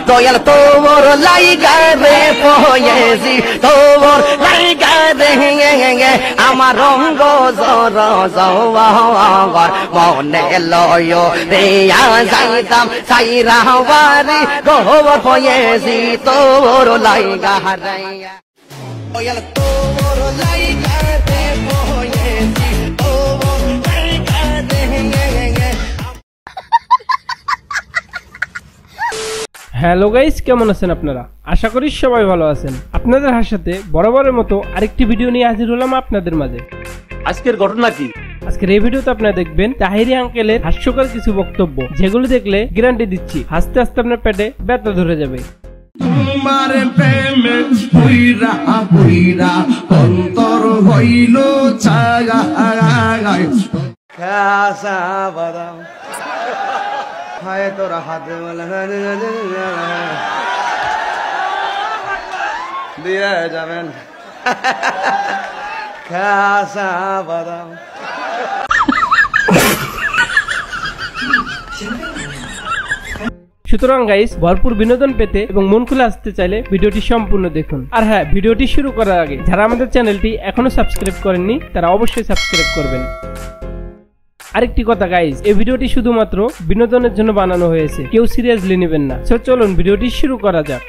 দয়াল তোর লাইগা রে পয়েছি তোর লাইগা রে আমার রঙ্গ জর জওয়ার মনে লয় রে যাইতাম সাইরা বাড়ি গোবর পয়েছি তোর লাইগা রে দয়াল তোর লাইগা রে পয়েছি তোর লাইগা রে। হ্যালো গাইস, কেমন আছেন আপনারা? আশা করি সবাই ভালো আছেন। আপনাদের সাথে বরাবরের মতো আরেকটি ভিডিও নিয়ে হাজির হলাম আপনাদের মাঝে। আজকের ঘটনা কি? আজকের এই ভিডিওতে আপনারা দেখবেন তাহিরি আঙ্কেলের হাস্যকর কিছু বক্তব্য, যেগুলো দেখলে গ্যারান্টি দিচ্ছি হাসতে হাসতে আপনার পেটে ব্যথা ধরে যাবে। তোমার প্রেমে পুইরা পুইরা অন্তর হইল ছাগায় খাসা বাদাম খায় তোরা হাতে দিয়ে যাবেন খাসা বাদাম। সুতরাং গাইস, ভরপুর বিনোদন পেতে এবং মন খুলে আসতে চাইলে ভিডিওটি সম্পূর্ণ দেখুন। আর হ্যাঁ, ভিডিওটি শুরু করার আগে যারা আমাদের চ্যানেলটি এখনো সাবস্ক্রাইব করেননি তারা অবশ্যই সাবস্ক্রাইব করবেন। আরেকটি কথা গাইস, এই ভিডিওটি শুধুমাত্র বিনোদনের জন্য বানানো হয়েছে, কেউ সিরিয়াসলি নেবেন না। চলুন ভিডিওটি শুরু করা যাক।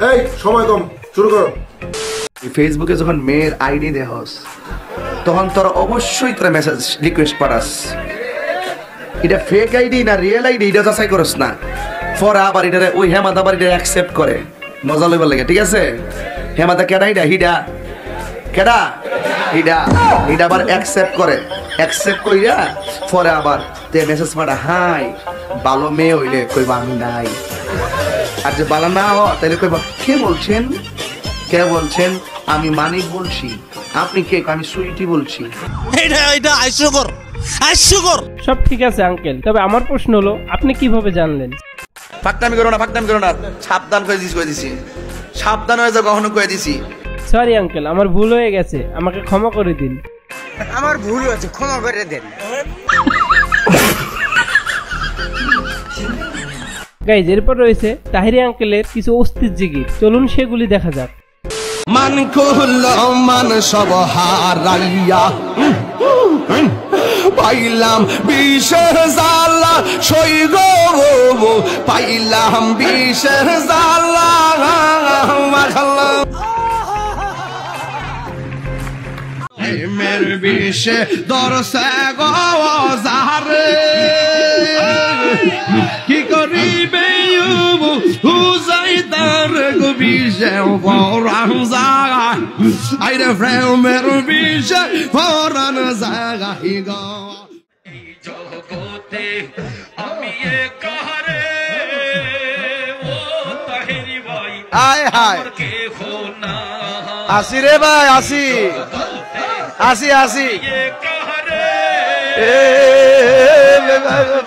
এই সময় কম, শুরু করো। ফেসবুকে যখন মেয়ের আইডি দেহস তখন তোরা অবশ্যই তোরা মেসেজ রিকোয়েস্ট পাঠাস। এটা ফেক আইডি না রিয়েল আইডি এটা যাচাই করস না। পরে আবার এটা ওই হেমাদা আবার এটা অ্যাকসেপ্ট করে মজা লইবার লাগে, ঠিক আছে? হেমাদা কেডা হিডা হিডা কেডা হিডা হিডা আবার অ্যাকসেপ্ট করে, অ্যাকসেপ্ট কইরা পরে আবার তে মেসেজ পাঠা, হাই ভালো মেয়ে হইলে কইবা আমি নাই, আর যে ভালো না হয় তাহলে কইবা কে বলছেন, কে বলছেন? আমি মানিক বলছি। আপনি কে? আমি সুইটি বলছি। এটা হাস্যকর, হাস্যকর। সব ঠিক আছে আঙ্কেল, তবে আমার প্রশ্ন হলো আপনি কিভাবে জানলেন? ফাকতামি করো না, ফাকতামি করো না, সাবধান করে দিছি, সাবধান হয়ে যাও, কখনো করে দিছি। সরি আঙ্কেল, আমার ভুল হয়ে গেছে, আমাকে ক্ষমা করে দিন। আমার ভুল হয়েছে, ক্ষমা করে দেন। গাইজ, এরপর রয়েছে তাহিরি আঙ্কেলের কিছু অস্থির জিগির, চলুন সেগুলি দেখা যাক। মান কুল মান সব হারাইয়া পাইলাম বিশের জালা, সই গো পাইলাম বিশের জালা। মের বিষে দরসে গো জারে কি করিবে হুজাই তার গো বিষে পরান জাগা, আইরে প্রেমের বিষে পরান জাগা গো। এই জগতে আমি একারে ও তাহিরি ভাই, আয় হায় কেহ না আসি রে ভাই, আসি আসি আসি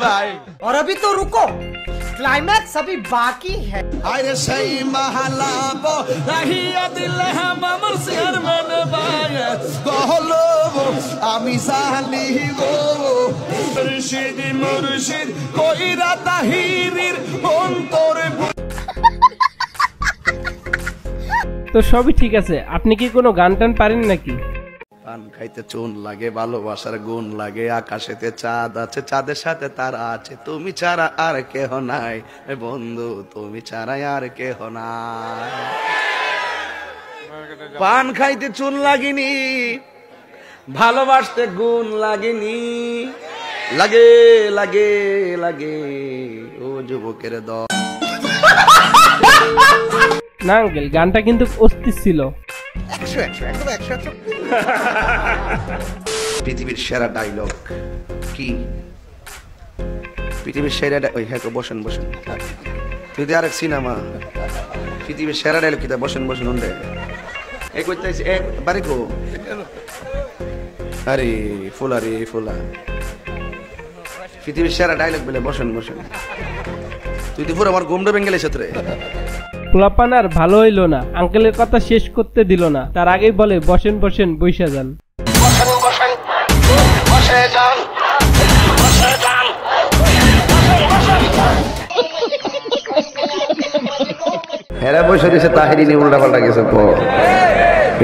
भाई। और अभी तो रुको, क्लाइमैक्स अभी बाकी है। আইরে সেই মহলা বো রাহিয়া দিলে আমার সিয়ার মনে বায়ে গহলো আমি জানি গো মুর্শিদ মুর্শিদ কইরা তাহিরির অন্তরে। তো সবই ঠিক আছে, আপনি কি কোনো গান টান পারেন নাকি? পান খাইতে চুন লাগে, ভালোবাসার গুণ লাগে, আকাশেতে চাঁদ আছে, চাঁদের সাথে তারা আছে, তুমি ছাড়া আর কেহ নাই বন্ধু, তুমি ছাড়া আর কেহ নাই। পান খাইতে চুন লাগেনি, ভালোবাসতে গুণ লাগেনি, লাগে লাগে লাগে ও যুবকের দল। না আঙ্কেল, গানটা কিন্তু অস্থির ছিল। পৃথিবীর সেরা ডায়লগ কি? পৃথিবীর সেরা ওই হ্যাঁ বসেন বসেন, তুই আরেক সিনেমা পৃথিবীর সেরা ডায়লগ কি? বসেন বসেন উন্ডে এই করতে বাড়ি গো। আরে ফুলা রে ফুলা, পৃথিবীর সেরা ডায়লগ বলে বসেন বসেন। তুই তো পুরো আমার ঘুমটা ভেঙে গেছে রে। পোলাপান আর ভালো হইলো না, আঙ্কেলের কথা শেষ করতে দিল না, তার আগেই বলে বসেন বসেন বইসা যান। বসে যান বসে যান। হেরা বসে দিয়েছে তাহিরি নিয়ে উল্টা পাল্টা গেছে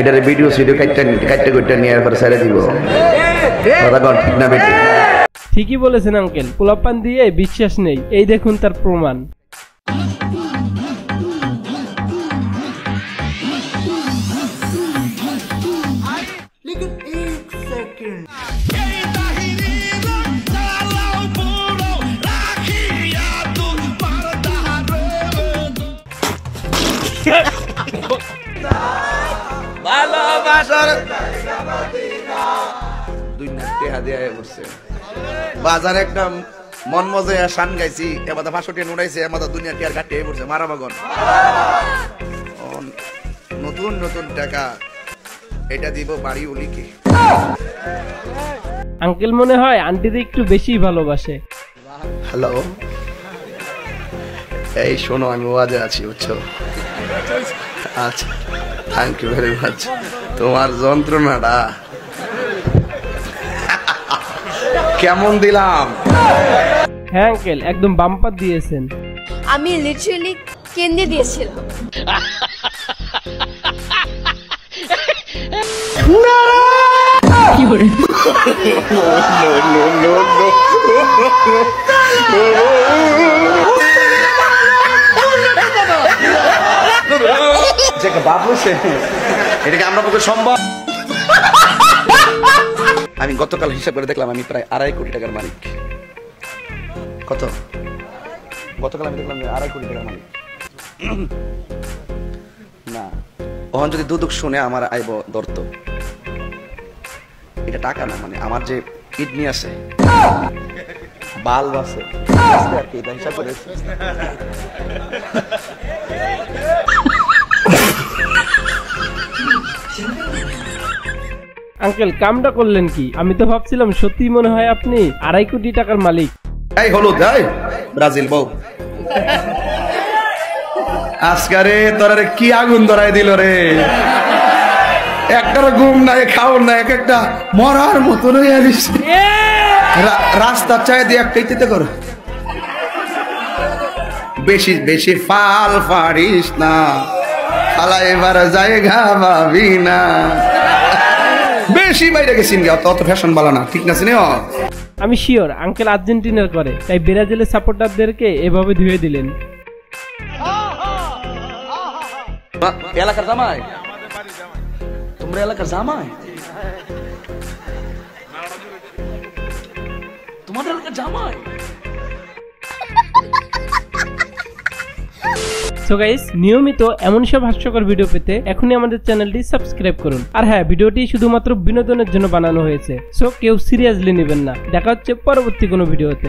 এটার ভিডিও কাটতে নিয়ে এরপর ছেড়ে দিব কথা কন ঠিক না বেটি? ঠিকই বলেছেন আঙ্কেল, পোলাপান দিয়ে বিশ্বাস নেই, এই দেখুন তার প্রমাণ। বাজার একটা মন মজে শান গাইছি এমাদা 500 টাকা নুড়াইছে এমাদা দুনিয়া টিয়ার ঘাটে পড়ছে মারা বাগন নতুন নতুন টাকা এটা দিব বাড়ি উলিকে। আঙ্কেল মনে হয় আন্টিদের একটু বেশি ভালোবাসে। হ্যালো, এই শোনো আমি ওয়াজে আছি বুঝছো? আচ্ছা, থ্যাংক ইউ ভেরি মাচ। তোমার যন্ত্রণাটা কেমন দিলাম? হ্যাঁ আঙ্কেল, একদম বাম্পার দিয়েছেন। আমি লিটারালি কেন্দে দিয়েছিলাম। এটাকে আমরা পক্ষে সম্ভব? আমি গতকাল হিসাব করে দেখলাম আমি প্রায় 2.5 কোটি টাকার মালিক। কত? গতকাল আমি দেখলাম 2.5 কোটি টাকার মালিক। না, ওখান যদি দুদক শুনে আমার আইব দর্ত, এটা টাকা না, মানে আমার যে কিডনি আছে, বাল্ব আছে আর কি, এটা হিসাব করে আঙ্কেল কামটা করলেন কি? আমি তো ভাবছিলাম সত্যি মনে হয় আপনি 2.5 কোটি টাকার মালিক। এই হলুদ, এই ব্রাজিল বউ, আজকারে তোরারে কি আগুন ধরাই দিল রে! একটার ঘুম নাই, খাও না, এক একটা মরার মতন হয়ে গেছে। রাস্তার চাই দিয়ে একটা ইতে করো, বেশি বেশি ফাল ফাড়িস না, খালা এবার জায়গা ভাবি না। বেশি বাইরে গেছিন গা, অত ফ্যাশন বালা না, ঠিক না? আমি শিওর আঙ্কেল আর্জেন্টিনার করে, তাই ব্রাজিলের সাপোর্টারদেরকে এভাবে ধুয়ে দিলেন। এলাকার জামাই, তোমরা এলাকার জামাই, তোমাদের এলাকার জামাই। সো গাইস, নিয়মিত এমন সব হাস্যকর ভিডিও পেতে এখনই আমাদের চ্যানেলটি সাবস্ক্রাইব করুন। আর হ্যাঁ, ভিডিওটি শুধুমাত্র বিনোদনের জন্য বানানো হয়েছে, সো কেউ সিরিয়াসলি নেবেন না। দেখা হচ্ছে পরবর্তী কোনো ভিডিওতে।